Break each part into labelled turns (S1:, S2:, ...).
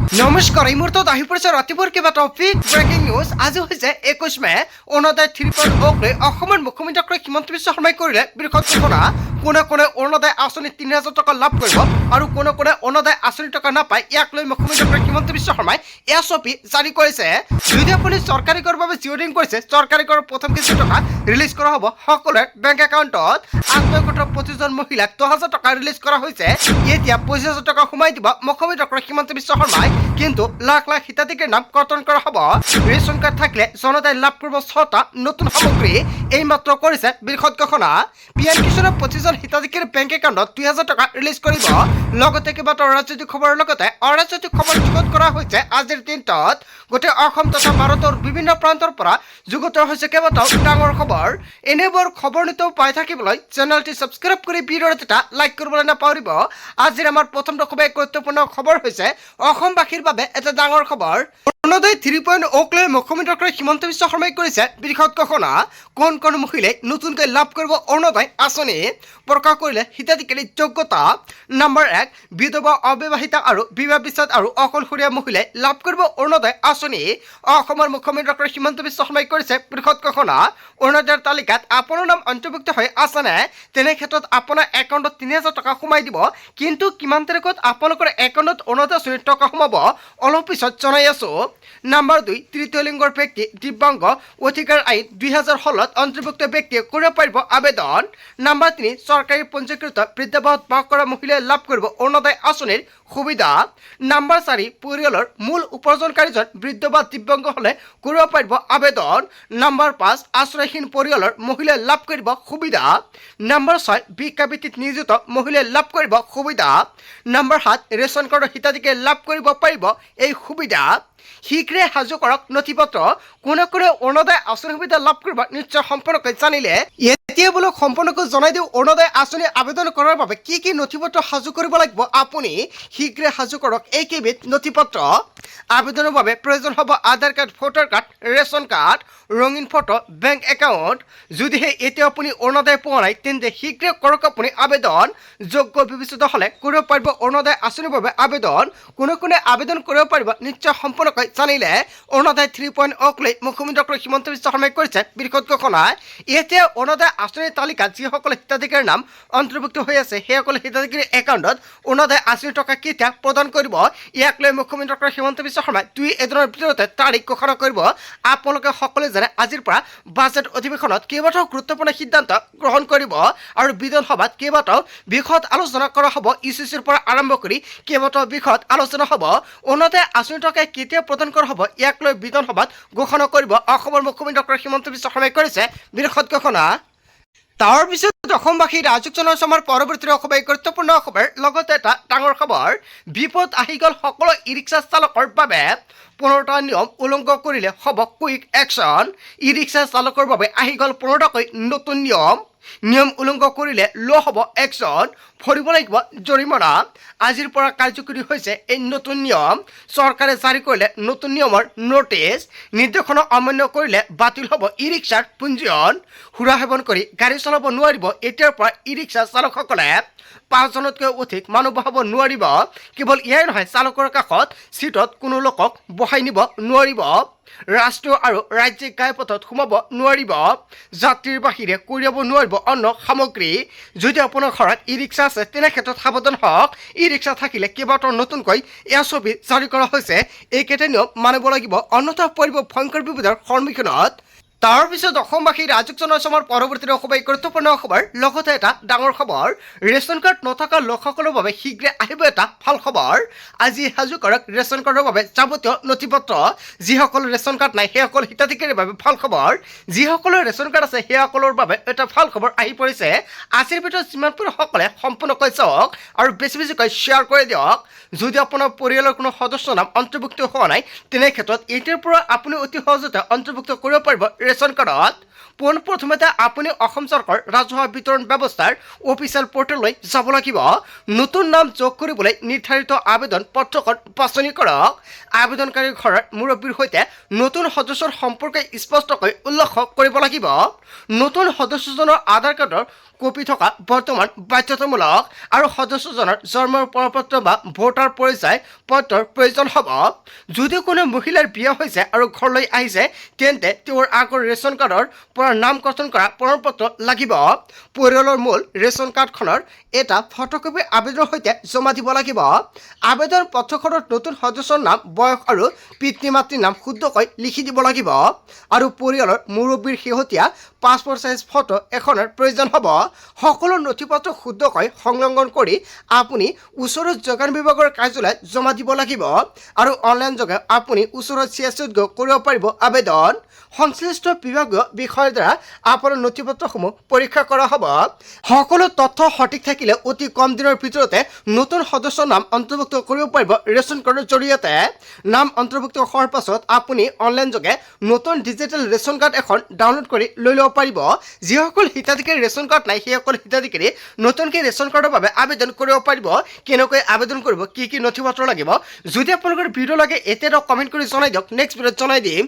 S1: নমস্কাৰ, এই মুহূৰ্তত আহি পৰিছে ৰাতিপুৱাৰ কিবা টপিক ব্ৰেকিং নিউজ। আজি হৈছে 21 মে। অৰুণোদয় 3.0 লৈ অসমৰ মুখ্যমন্ত্ৰী ডক্টৰ হিমন্ত বিশ্ব শৰ্মাই কৰিলে বৃহৎ ঘোষণা। কোনে কোনে অৰুণোদয় আঁচনি ৩,০০০ টকা লাভ কৰিব আৰু কোনে কোনে অৰুণোদয় আঁচনি টকা নাপায়, ইয়াক লৈ মুখ্যমন্ত্ৰী ডক্টৰ হিমন্ত বিশ্ব শৰ্মাই SOP জাৰি কৰিছে। যদি আপুনি চৰকাৰী কৰৰ বাবে জিঅ'ৰিং কৰিছে, চৰকাৰী কৰৰ প্ৰথম কিস্তি টকা ৰিলিজ কৰা হ'ব সকলোৰে বেংক একাউণ্টত। আত্মীয়গোটৰ 25জন মহিলাক 10,000 টকা ৰিলিজ কৰা হৈছে। এতিয়া 25,000 টকা সোমাই দিব মুখ্যমন্ত্ৰী ডক্টৰ হিমন্ত বিশ্ব শৰ্মাই। কিন্তু লাখ লাখ হিতাধিকাৰীৰ নাম কৰ্তন কৰা হ'ব। ৰেচন কাৰ্ড থাকিলে জনতাই লাভ কৰিব 6টা নতুন সামগ্ৰী। এইমাত্ৰ কৰিছে বৃহৎ ঘোষণা। PM কিষাণৰ 25জন হিতাধিকাৰীৰ বেংক একাউণ্টত 2,000 টকা ৰিলিজ কৰিব। লগতে কেইবাটাও ৰাজনৈতিক খবৰৰ লগতে অৰাজনৈতিক খবৰ যুগুত কৰা হৈছে আজিৰ দিনটোত। গোটেই অসম তথা ভাৰতৰ বিভিন্ন প্ৰান্তৰ পৰা যুগুত হৈছে কেইবাটাও ডাঙৰ খবৰ। এনেবোৰ খবৰ নিতৌ পাই থাকিবলৈ চেনেলটি ছাবস্ক্ৰাইব কৰি ভিডিঅ'ত এটা লাইক কৰিবলৈ নাপাহৰিব। আজিৰ আমাৰ প্ৰথম খুবেই গুৰুত্বপূৰ্ণ খবৰ হৈছে অসমবাসীৰ বাবে এটা ডাঙৰ খবৰ। অৰুণোদয় 3.0 লৈ মুখ্যমন্ত্ৰী ডক্টৰ হিমন্ত বিশ্ব শৰ্মাই কৰিছে বৃহৎ ঘোষণা। কোন কোন মহিলাই নতুনকৈ লাভ কৰিব অৰুণোদয় আঁচনি, প্ৰকাশ কৰিলে হিতাধিকাৰীৰ যোগ্যতা। নম্বৰ 1, বিধৱা, অবিবাহিতা আৰু বিবাহ বিচ্ছেদ আৰু অকলশৰীয়া মহিলাই লাভ কৰিব অৰুণোদয় আঁচনি। অসমৰ মুখ্যমন্ত্ৰী ডক্টৰ হিমন্ত বিশ্ব শৰ্মাই কৰিছে বৃহৎ ঘোষণা। অৰুণোদয়ৰ তালিকাত আপোনাৰ নাম অন্তৰ্ভুক্ত হৈ আছেনে? তেনে ক্ষেত্ৰত আপোনাৰ একাউণ্টত 3,000 টকা সোমাই দিব। কিন্তু কিমান তাৰিখত আপোনালোকৰ একাউণ্টত অৰুণোদয় আঁচনিৰ টকা সোমাব অলপ পিছত জনাই আছো। নম্বৰ 2, তৃতীয় লিংগৰ ব্যক্তি, দিব্যাংগ, অধিকাৰ আইন 2016 অন্তৰ্ভুক্ত ব্যক্তিয়ে কৰিব পাৰিব আবেদন। নম্বৰ 3, চৰকাৰী পঞ্জীকৃত বৃদ্ধাৱত বাস কৰা মহিলাই লাভ কৰিব অৰুণোদয় আঁচনিৰ সুবিধা। নম্বৰ 4, পৰিয়ালৰ মূল উপাৰ্জনকাৰীজন বৃদ্ধ বা দিব্যাংগ হ'লে কৰিব পাৰিব আবেদন। নম্বৰ 5, আশ্ৰয়হীন পৰিয়ালৰ মহিলাই লাভ কৰিব সুবিধা। নম্বৰ 6, ভিক্ষাবৃত্তিত নিয়োজিত মহিলাই লাভ কৰিব সুবিধা। নম্বৰ 7, ৰেচন কাৰ্ডৰ হিতাধিকাৰীয়ে লাভ কৰিব পাৰিব এই সুবিধা। শীঘ্ৰে সাজু কৰক নথিপত্ৰ। কোনে কোনে অৰুণোদয় আঁচনি সুবিধা লাভ কৰিব নিশ্চয় সম্পূৰ্ণকৈ জানিলে। এতিয়া বোলো সম্পূৰ্ণকৈ জনাই দিওঁ অৰুণোদয় আঁচনি আবেদন কৰাৰ বাবে কি কি নথিপত্ৰ সাজু কৰিব লাগিব। আপুনি শীঘ্ৰে সাজু কৰক এইকেইবিধ নথিপত্ৰ। আবেদনৰ বাবে প্ৰয়োজন হ'ব Aadhaar card, voter card, ration card, ৰঙীন ফটো, বেংক একাউণ্ট। যদিহে এতিয়া আপুনি অৰুণোদয় পোৱা নাই তেন্তে শীঘ্ৰে কৰক আপুনি আবেদন। যোগ্য বিবেচিত হ'লে কৰিব পাৰিব অৰুণোদয় আঁচনিৰ বাবে আবেদন। কোনে কোনে আবেদন কৰিব পাৰিব নিশ্চয় সম্পূৰ্ণকৈ জানিলে। অৰুণোদয় 3.0 লৈ মুখ্যমন্ত্ৰী ডক্টৰ হিমন্ত বিশ্ব শৰ্মাই কৰিছে বৃহৎ ঘোষণা। এতিয়া অৰুণোদয় আঁচনিৰ তালিকাত যিসকলে হিতাধিকাৰীৰ নাম অন্তৰ্ভুক্ত হৈ আছে সেইসকলে হিতাধিকাৰীৰ একাউণ্টত অৰুণোদয় আঁচনিৰ টকা কেতিয়া প্ৰদান কৰিব, ইয়াক লৈ মুখ্যমন্ত্ৰী ডক্টৰ হিমন্ত বিশ্ব শৰ্মাই 2 এদিনৰ ভিতৰতে তাৰিখ ঘোষণা কৰিব। আপোনালোকে সকলোৱে জানে আজিৰ পৰা বাজেট অধিৱেশনত কেইবাটাও গুৰুত্বপূৰ্ণ সিদ্ধান্ত গ্ৰহণ কৰিব আৰু বিধানসভাত কেইবাটাও বিষয়ত আলোচনা কৰা হ'ব। UCCৰ পৰা আৰম্ভ কৰি কেইবাটাও বিষয়ত আলোচনা হ'ব। অৰুণোদয় আঁচনিৰ টকা কেতিয়া প্ৰদান কৰা হ'ব ইয়াক লৈ বিধানসভাত ঘোষণা কৰিব অসমৰ মুখ্যমন্ত্ৰী ডক্টৰ হিমন্ত বিশ্ব শৰ্মাই কৰিছে বৃহৎ ঘোষণা। তাৰ পিছত অসমবাসী ৰাজক জনাইছো আমাৰ পৰৱৰ্তী খুবেই গুৰুত্বপূৰ্ণ খবৰ। লগতে এটা ডাঙৰ খবৰ, বিপদ আহি গ'ল সকলো ই ৰিক্সা চালকৰ বাবে। 15টা নিয়ম উলংঘ কৰিলে হ'ব কুইক একশ্যন। ই ৰিক্সা চালকৰ বাবে আহি গ'ল 15টাকৈ নতুন নিয়ম। নিয়ম উলংঘ কৰিলে লোৱা হ'ব একশ্যন, ভৰিব লাগিব জৰিমনা। আজিৰ পৰা কাৰ্যকৰী হৈছে এই নতুন নিয়ম। চৰকাৰে জাৰি কৰিলে নতুন নিয়মৰ নটিচ। নিৰ্দেশনা অমান্য কৰিলে বাতিল হ'ব ই ৰিক্সাৰ পঞ্জীয়ন। সুৰা সেৱন কৰি গাড়ী চলাব নোৱাৰিব এতিয়াৰ পৰা ই ৰিক্সা চালকসকলে। 5 জনতকৈ অধিক মানুহ বহাব নোৱাৰিব। কেৱল এয়াই নহয়, চালকৰ কাষত চিটত কোনো লোকক বহাই নিব নোৱাৰিব। ৰাষ্ট্ৰীয় আৰু ৰাজ্যিক ঘাইপথত সোমাব নোৱাৰিব। যাত্ৰীৰ বাহিৰে কঢ়িয়াব নোৱাৰিব অন্য সামগ্ৰী। যদি আপোনাৰ ঘৰত ই ৰিক্সা আছে তেনে ক্ষেত্ৰত সাৱধান হওক। ই ৰিক্সা থাকিলে কেইবাটাও নতুনকৈ SOP জাৰি কৰা হৈছে। এইকেইটা নিয়ম মানিব লাগিব, অন্যথা পৰিব ভয়ংকৰ বিপদৰ সন্মুখীনত। তাৰ পিছত অসমবাসী ৰাজক জনাইছো আমাৰ পৰৱৰ্তী খুবেই গুৰুত্বপূৰ্ণ খবৰ। লগতে এটা ডাঙৰ খবৰ, ৰেচন কাৰ্ড নথকা লোকসকলৰ বাবে শীঘ্ৰে আহিব এটা ভাল খবৰ। আজি সাজু কৰক ৰেচন কাৰ্ডৰ বাবে যাৱতীয় নথিপত্ৰ। যিসকলৰ ৰেচন কাৰ্ড নাই সেইসকল হিতাধিকাৰীৰ বাবে ভাল খবৰ। যিসকলৰ ৰেচন কাৰ্ড আছে সেইসকলৰ বাবে এটা ভাল খবৰ আহি পৰিছে। আজিৰ ভিতৰত যিমান পাৰে সকলে সম্পূৰ্ণকৈ চাওক আৰু বেছি বেছিকৈ শ্বেয়াৰ কৰি দিয়ক। যদি আপোনাৰ পৰিয়ালৰ কোনো সদস্যৰ নাম অন্তৰ্ভুক্ত হোৱা নাই তেনে ক্ষেত্ৰত এতিয়াৰ পৰা আপুনি অতি সহজতে অন্তৰ্ভুক্ত কৰিব পাৰিব ৰেচন কাৰ্ডত পোনপ্ৰথমতে আপুনি অসম চৰকাৰ ৰাজহুৱা বিতৰণ ব্যৱস্থাৰ অফিচিয়েল পৰ্টেললৈ যাব লাগিব। নতুন নাম যোগ কৰিবলৈ নিৰ্ধাৰিত আবেদন পত্ৰখন বাছনি কৰক। আবেদনকাৰীৰ ঘৰৰ মুৰব্বীৰ সৈতে নতুন সদস্যৰ সম্পৰ্কে স্পষ্টকৈ উল্লেখ কৰিব লাগিব। নতুন সদস্যজনৰ আধাৰ কাৰ্ডৰ কপি থকা বৰ্তমান বাধ্যতামূলক আৰু সদস্যজনৰ জন্মৰ প্ৰমাণপত্ৰ বা ভোটাৰ পৰিচয় পত্ৰৰ প্ৰয়োজন হ'ব। যদি কোনো মহিলাৰ বিয়া হৈছে আৰু ঘৰলৈ আহিছে তেন্তে তেওঁৰ আগৰ ৰেচন কাৰ্ডৰ পৰা নাম কৰ্তন কৰা প্ৰমাণপত্ৰ লাগিব। পৰিয়ালৰ মূল ৰেচন কাৰ্ডখনৰ এটা ফটোকপি আবেদনৰ সৈতে জমা দিব লাগিব। আবেদন পত্ৰখনত নতুন সদস্যৰ নাম, বয়স আৰু পিতৃ মাতৃৰ নাম শুদ্ধকৈ লিখি দিব লাগিব আৰু পৰিয়ালৰ মুৰব্বীৰ শেহতীয়া পাছপোৰ্ট সাইজ ফটো এখনৰ প্ৰয়োজন হ'ব। সকলো নথিপত্ৰ শুদ্ধকৈ সংলগ্ন কৰি আপুনি ওচৰৰ যোগান বিভাগৰ কাৰ্যালয়ত জমা দিব লাগিব আৰু অনলাইন যোগে আপুনি ওচৰৰ CSCত গৈ কৰিব পাৰিব আবেদন। সংশ্লিষ্ট বিভাগীয় বিষয়ৰ দ্বাৰা আপোনাৰ নথিপত্ৰসমূহ পৰীক্ষা কৰা হ'ব। সকলো তথ্য সঠিক থাকিলে অতি কম দিনৰ ভিতৰতে নতুন সদস্যৰ নাম অন্তৰ্ভুক্ত কৰিব পাৰিব ৰেচন কাৰ্ডৰ জৰিয়তে। নাম অন্তৰ্ভুক্ত হোৱাৰ পাছত আপুনি অনলাইন যোগে নতুন ডিজিটেল ৰেচন কাৰ্ড এখন ডাউনলোড কৰি লৈ ল'ব পাৰিব। যিসকল হিতাধিকাৰীৰ ৰেচন কাৰ্ড নাই সেইসকল হিতাধিকাৰী নতুনকৈ ৰেচন কাৰ্ডৰ বাবে আবেদন কৰিব পাৰিব। কেনেকৈ আবেদন কৰিব, কি কি নথিপত্ৰ লাগিব, যদি আপোনালোকৰ ভিডিঅ' লাগে এতিয়া কমেণ্ট কৰি জনাই দিয়ক, নেক্সট ভিডিঅ'ত জনাই দিম।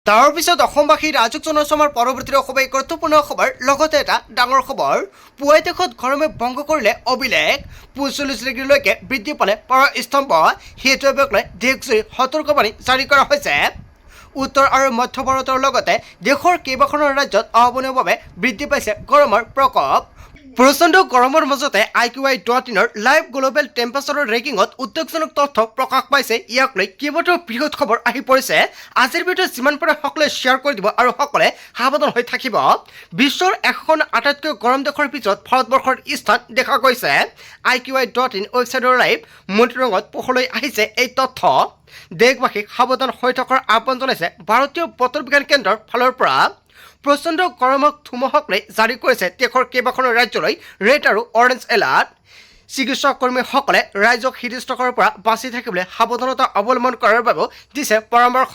S1: তাৰপিছত অসমবাসী ৰাজক জনসমাৰ পৰৱৰ্তী খুবেই গুৰুত্বপূৰ্ণ খবৰ, লগতে এটা ডাঙৰ খবৰ। পুৱাই দেশত গৰমে ভংগ কৰিলে অভিলেখ, 45 ডিগ্ৰীলৈকে বৃদ্ধি পালে পাৰস্তম্ভ। সেইটোৱে লৈ দেশজুৰি সতৰ্কবাণী জাৰি কৰা হৈছে। উত্তৰ আৰু মধ্য ভাৰতৰ লগতে দেশৰ কেইবাখনো ৰাজ্যত অভাৱনীয়ভাৱে বৃদ্ধি পাইছে গৰমৰ প্ৰকোপ। প্ৰচণ্ড গৰমৰ মাজতে IQI.in লাইভ গ্লোবেল টেম্পাৰেচাৰৰ ৰেংকিঙত উদ্বেগজনক তথ্য প্ৰকাশ পাইছে। ইয়াক লৈ কেইবাটাও বৃহৎ খবৰ আহি পৰিছে। আজিৰ ভিডিঅ'ত যিমান পাৰে সকলোৱে শ্বেয়াৰ কৰি দিব আৰু সকলোৱে সাৱধান হৈ থাকিব। বিশ্বৰ এখন আটাইতকৈ গৰম দেশৰ ভিতৰত ভাৰতবৰ্ষৰ স্থান দেখা গৈছে। IQI.in ৱেবছাইটৰ লাইভ মনিটৰিঙত পোহৰলৈ আহিছে এই তথ্য। দেশবাসীক সাৱধান হৈ থকাৰ আহ্বান জনাইছে ভাৰতীয় বতৰ বিজ্ঞান কেন্দ্ৰৰ ফালৰ পৰা। প্ৰচণ্ড গৰমক ধুমুহাক লৈ জাৰি কৰিছে দেশৰ কেইবাখনো ৰাজ্যলৈ ৰেড আৰু অৰেঞ্জ এলাৰ্ট। চিকিৎসাকৰ্মীসকলে ৰাইজক হৃদষ্টকৰ পৰা বাচি থাকিবলৈ সাৱধানতা অৱলম্বন কৰাৰ বাবেও দিছে পৰামৰ্শ।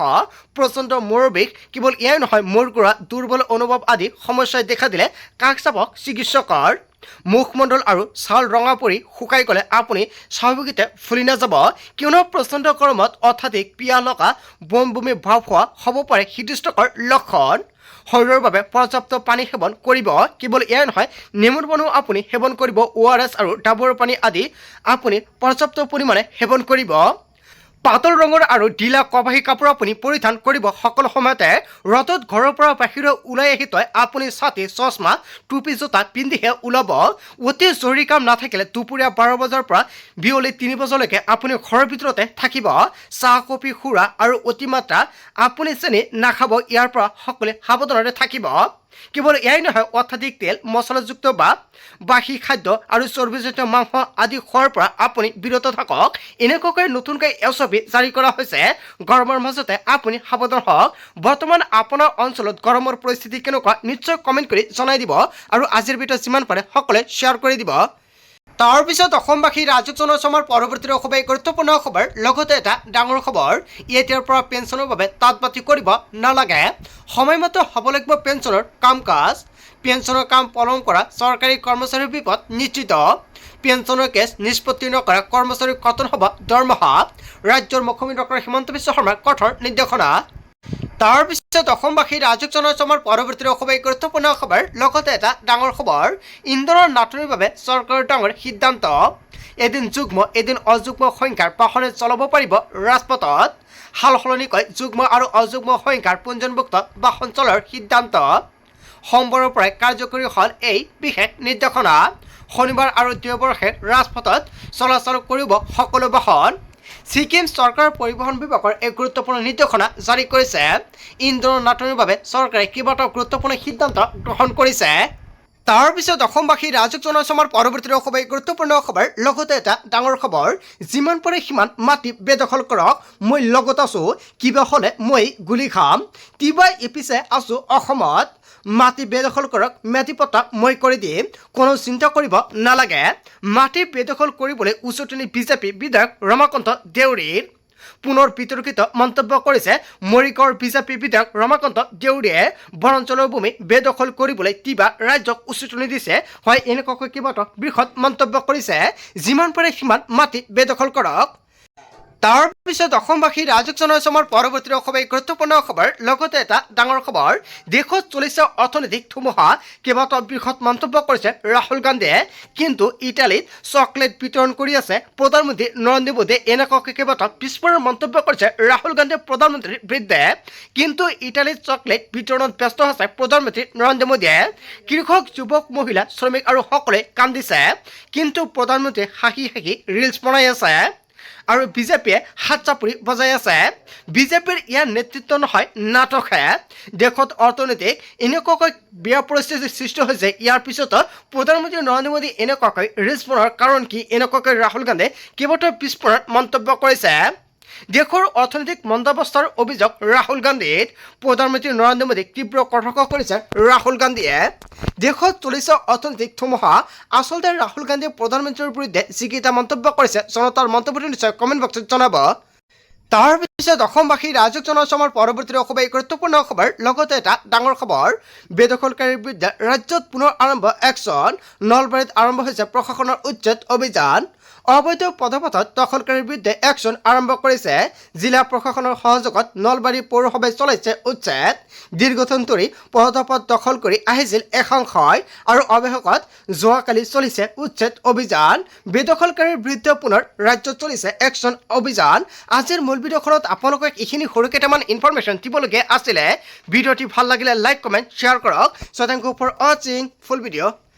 S1: প্ৰচণ্ড মূৰৰ বিষ, কেৱল এয়াই নহয়, মূৰ ঘূৰা, দুৰ্বল অনুভৱ আদি সমস্যাই দেখা দিলে কাষ চাপক চিকিৎসকৰ। মুখমণ্ডল আৰু ছাল ৰঙা পৰি শুকাই গ'লে আপুনি স্বাভাৱিকতে ফুলি নাযাব, কিয়নো প্ৰচণ্ড গৰমত অত্যাধিক পিয়াহ লগা, বমি ভাৱ হোৱা হ'ব পাৰে হৃদষ্টকৰ লক্ষণ। শৰীৰৰ বাবে পৰ্যাপ্ত পানী সেৱন কৰিব। কেৱল এয়াই নহয়, নেমুৰ পানীও আপুনি সেৱন কৰিব। ORS আৰু ডাবৰ পানী আদি আপুনি পৰ্যাপ্ত পৰিমাণে সেৱন কৰিব। পাতল ৰঙৰ আৰু ঢিলা কপাহী কাপোৰ আপুনি পৰিধান কৰিব সকলো সময়তে। ৰ'দত ঘৰৰ পৰা বাহিৰলৈ ওলাই আহি আপুনি ছাতি, চশমা, টুপি, জোতা পিন্ধিহে ওলাব। অতি জৰুৰী কাম নাথাকিলে দুপৰীয়া 12 বজাৰ পৰা বিয়লি 3 বজালৈকে আপুনি ঘৰৰ ভিতৰতে থাকিব। চাহ, কফি, সুৰা আৰু অতিমাত্ৰা আপুনি চেনি নাখাব। ইয়াৰ পৰা সকলোৱে সাৱধানৰে থাকিব। কেৱল এয়াই নহয়, অত্যাধিক তেল, মছলাযুক্ত বা বাসী খাদ্য আৰু চৰ্বিজাতীয় মাংস আদি খোৱাৰ পৰা আপুনি বিৰত থাকক। এনেকুৱাকৈ নতুনকৈ SOP জাৰি কৰা হৈছে। গৰমৰ মাজতে আপুনি সাৱধান হওক। বৰ্তমান আপোনাৰ অঞ্চলত গৰমৰ পৰিস্থিতি কেনেকুৱা নিশ্চয় কমেণ্ট কৰি জনাই দিব আৰু আজিৰ ভিডিঅ' যিমান পাৰে সকলোৱে শ্বেয়াৰ কৰি দিব। তাৰপিছত অসমবাসী ৰাজক জনসমাৰ পৰৱৰ্তী খুবেই গুৰুত্বপূৰ্ণ খবৰ, লগতে এটা ডাঙৰ খবৰ। এতিয়াৰ পৰা পেঞ্চনৰ বাবে তাঁতবাতি কৰিব নালাগে। সময়মতে হ'ব লাগিব পেঞ্চনৰ কাম কাজ। পেঞ্চনৰ কাম পলম কৰা চৰকাৰী কৰ্মচাৰীৰ বিপদ নিশ্চিত। পেঞ্চনৰ কেছ নিষ্পত্তি নকৰা কৰ্মচাৰীৰ কৰ্তন হ'ব দৰমহা। ৰাজ্যৰ মুখ্যমন্ত্ৰী ডক্টৰ হিমন্ত বিশ্ব শৰ্মাৰ কঠোৰ নিৰ্দেশনা। তাৰপিছত অসমবাসী ৰাজক জনসমাৰ পৰৱৰ্তী খুবেই গুৰুত্বপূৰ্ণ খবৰ, লগতে এটা ডাঙৰ খবৰ। ইন্ধনৰ নাটনিৰ বাবে চৰকাৰৰ ডাঙৰ সিদ্ধান্ত। এদিন যুগ্ম এদিন অযুগ্ম সংখ্যাৰ বাহনে চলাব পাৰিব ৰাজপথত। সাল সলনিকৈ যুগ্ম আৰু অযুগ্ম সংখ্যাৰ পঞ্জীয়নভুক্ত বাহন চলোৱাৰ সিদ্ধান্ত। সোমবাৰৰ পৰাই কাৰ্যকৰী হ'ল এই বিশেষ নিৰ্দেশনা। শনিবাৰ আৰু দেওবাৰে ৰাজপথত চলাচল কৰিব সকলো বাহন। ছিকিম চৰকাৰ পৰিবহণ বিভাগৰ এক গুৰুত্বপূৰ্ণ নিৰ্দেশনা জাৰি কৰিছে। ইন্ধনৰ নাটনিৰ বাবে চৰকাৰে কেইবাটাও গুৰুত্বপূৰ্ণ সিদ্ধান্ত গ্ৰহণ কৰিছে। তাৰপিছত অসমবাসী ৰাজক জনসমাৰ পৰৱৰ্তী খুবেই গুৰুত্বপূৰ্ণ খবৰ, লগতে এটা ডাঙৰ খবৰ। যিমান পাৰে সিমান মাটি বেদখল কৰক। মই লগত আছোঁ, কিবা হ'লে মই গুলি খাম। তিবাই এপিছে আছোঁ অসমত। মাটি বেদখল কৰক, মাটি পট্টা মই কৰি দিম, কোনো চিন্তা কৰিব নালাগে। মাটি বেদখল কৰিবলৈ উচতনি বিজেপি বিধায়ক ৰমাকান্ত দেউৰীৰ। পুনৰ বিতৰ্কিত মন্তব্য কৰিছে মৰিগাঁৱৰ বিজেপি বিধায়ক ৰমাকান্ত দেউৰীয়ে। বনাঞ্চলৰ ভূমি বেদখল কৰিবলৈ কিবা ৰাজ্যক উচতনি দিছে। হয়, এনেকুৱাকৈ কেইবাটাও বৃহৎ মন্তব্য কৰিছে। যিমান পাৰে সিমান মাটি বেদখল কৰক। তাৰ পিছত অসমবাসী ৰাজক জনাইছে আমাৰ পৰৱৰ্তী অসমে গুৰুত্বপূৰ্ণ খবৰ। লগতে এটা ডাঙৰ খবৰ, দেশত চলিছে অৰ্থনৈতিক ধুমুহা। কেইবাটাও বৃহৎ মন্তব্য কৰিছে ৰাহুল গান্ধীয়ে। কিন্তু ইটালীত চকলেট বিতৰণ কৰি আছে প্ৰধানমন্ত্ৰী নৰেন্দ্ৰ মোদীয়ে। এনেকুৱাকৈ কেইবাটাও পিছপৰাৰ মন্তব্য কৰিছে ৰাহুল গান্ধীয়ে প্ৰধানমন্ত্ৰীৰ বিৰুদ্ধে। কিন্তু ইটালীত চকলেট বিতৰণত ব্যস্ত আছে প্ৰধানমন্ত্ৰী নৰেন্দ্ৰ মোদীয়ে। কৃষক, যুৱক, মহিলা, শ্ৰমিক আৰু সকলোৱে কান্দিছে। কিন্তু প্ৰধানমন্ত্ৰীয়ে হাঁহি হাঁহি ৰিলছ বনাই আছে আৰু বিজেপিয়ে হাত চাপৰি বজাই আছে। বিজেপিৰ ইয়াৰ নেতৃত্ব নহয়, নাটকহে। দেশত অৰ্থনৈতিক এনেকুৱাকৈ বেয়া পৰিস্থিতিৰ সৃষ্টি হৈছে। ইয়াৰ পিছতো প্ৰধানমন্ত্ৰী নৰেন্দ্ৰ মোদী এনেকুৱাকৈ ৰিলছ বনোৱাৰ কাৰণ কি? এনেকুৱাকৈ ৰাহুল গান্ধীয়ে কেইবাটাও পিছপৰাত মন্তব্য কৰিছে। দেশৰ অৰ্থনৈতিক মন্দাৱস্থাৰ অভিযোগ ৰাহুল গান্ধীত। প্ৰধানমন্ত্ৰী নৰেন্দ্ৰ মোদীক তীব্ৰ কটাক্ষ কৰিছে ৰাহুল গান্ধীয়ে। দেশত চলিছে অৰ্থনৈতিক ধুমুহা। আচলতে ৰাহুল গান্ধীয়ে প্ৰধানমন্ত্ৰীৰ বিৰুদ্ধে যিকেইটা মন্তব্য কৰিছে, জনতাৰ মন্তব্যটো নিশ্চয় কমেণ্ট বক্সত জনাব। তাৰ পিছত অসমবাসী ৰাজক জনাইছে আমাৰ পৰৱৰ্তী অসমে গুৰুত্বপূৰ্ণ খবৰ। লগতে এটা ডাঙৰ খবৰ, বেদখলকাৰীৰ বিৰুদ্ধে ৰাজ্যত পুনৰ আৰম্ভ একশ্যন। নলবাৰীত আৰম্ভ হৈছে প্ৰশাসনৰ উচ্ছেদ অভিযান। অবৈধ পদপথত দখলকাৰীৰ বিৰুদ্ধে একশ্যন আৰম্ভ কৰিছে জিলা প্ৰশাসনৰ সহযোগত নলবাৰী পৌৰসভাই চলাইছে উচ্ছেদ। দীৰ্ঘদিন ধৰি পদপথ দখল কৰি আহিছিল একাংশই আৰু অৱশেষত যোৱাকালি চলিছে উচ্ছেদ অভিযান। বেদখলকাৰীৰ বিৰুদ্ধে পুনৰ ৰাজ্যত চলিছে একশ্যন অভিযান। আজিৰ মূল ভিডিঅ'খনত আপোনালোকক এইখিনি সৰু কেইটামান ইনফৰমেশ্যন দিবলগীয়া আছিলে। ভিডিঅ'টি ভাল লাগিলে লাইক, কমেণ্ট, শ্বেয়াৰ কৰক। চ' থেংক ইউ ফৰ ৱাচিং ফুল ভিডিঅ'।